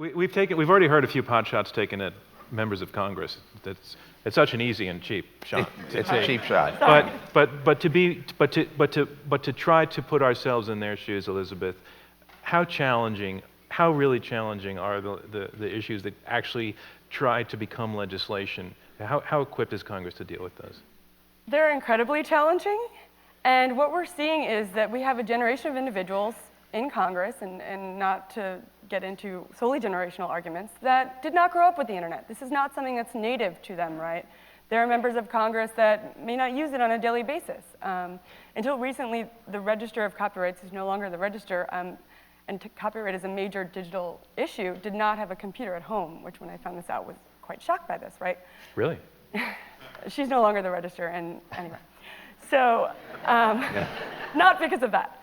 We've already heard a few pot shots taken at members of Congress. It's such an easy and cheap shot. It's a cheap shot. But to try to put ourselves in their shoes, Elizabeth, how really challenging are the issues that actually try to become legislation? How equipped is Congress to deal with those? They're incredibly challenging, and what we're seeing is that we have a generation of individuals in Congress, and not to get into solely generational arguments, that did not grow up with the internet. This is not something that's native to them, right? There are members of Congress that may not use it on a daily basis. Until recently, the Register of Copyrights is no longer the Register, and copyright is a major digital issue, did not have a computer at home, which when I found this out was quite shocked by this, right? Really? She's no longer the Register, and anyway. So, not because of that.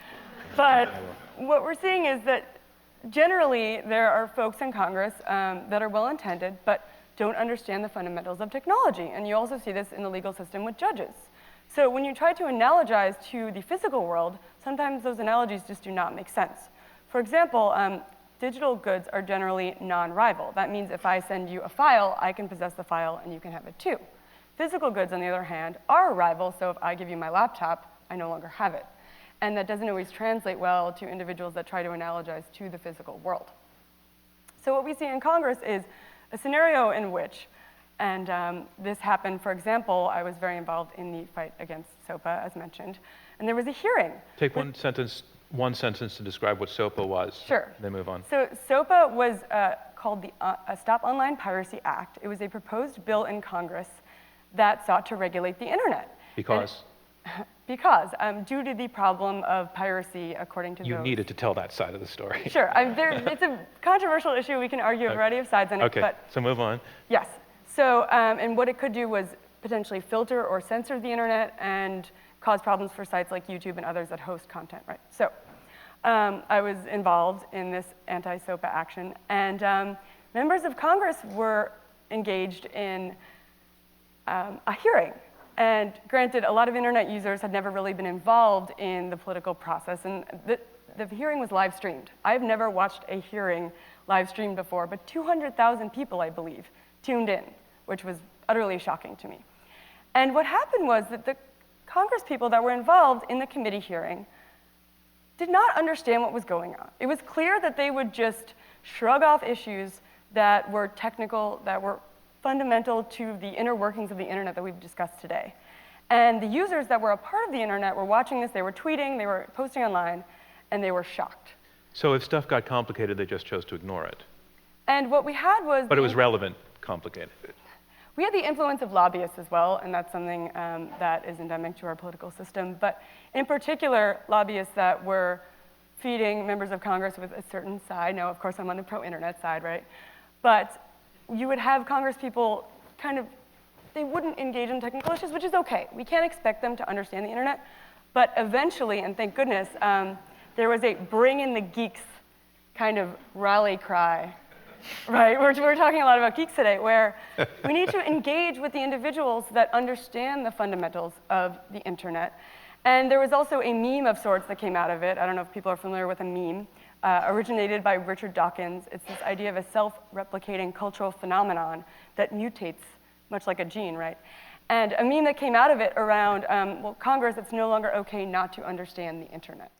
But what we're seeing is that generally there are folks in Congress that are well-intended, but don't understand the fundamentals of technology. And you also see this in the legal system with judges. So when you try to analogize to the physical world, sometimes those analogies just do not make sense. For example, digital goods are generally non-rival. That means if I send you a file, I can possess the file and you can have it too. Physical goods, on the other hand, are a rival, so if I give you my laptop, I no longer have it. And that doesn't always translate well to individuals that try to analogize to the physical world. So what we see in Congress is a scenario in which, and this happened, for example, I was very involved in the fight against SOPA, as mentioned, and there was a hearing. Take one sentence to describe what SOPA was. Sure. Then move on. So SOPA was called the Stop Online Piracy Act. It was a proposed bill in Congress that sought to regulate the internet. Because? Because, due to the problem of piracy, according to You needed to tell that side of the story. Sure, it's a controversial issue. We can argue a variety of sides on it. Okay, so move on. Yes, so, and what it could do was potentially filter or censor the internet and cause problems for sites like YouTube and others that host content, right? So, I was involved in this anti-SOPA action, and members of Congress were engaged in a hearing. And granted, a lot of internet users had never really been involved in the political process, and the hearing was live streamed. I've never watched a hearing live streamed before, but 200,000 people, I believe, tuned in, which was utterly shocking to me. And what happened was that the Congress people that were involved in the committee hearing did not understand what was going on. It was clear that they would just shrug off issues that were technical, that were fundamental to the inner workings of the internet that we've discussed today. And the users that were a part of the internet were watching this, they were tweeting, they were posting online, and they were shocked. So if stuff got complicated, they just chose to ignore it. And what we had was... But it was relevant, complicated. We had the influence of lobbyists as well, and that's something that is endemic to our political system. But in particular, lobbyists that were feeding members of Congress with a certain side. Now, of course, I'm on the pro-internet side, right? But you would have Congress people they wouldn't engage in technical issues, which is okay. We can't expect them to understand the internet. But eventually, and thank goodness, there was a bring in the geeks kind of rally cry, right? We're talking a lot about geeks today, where we need to engage with the individuals that understand the fundamentals of the internet. And there was also a meme of sorts that came out of it. I don't know if people are familiar with a meme. Originated by Richard Dawkins. It's this idea of a self-replicating cultural phenomenon that mutates, much like a gene, right? And a meme that came out of it around, well, Congress, it's no longer okay not to understand the internet.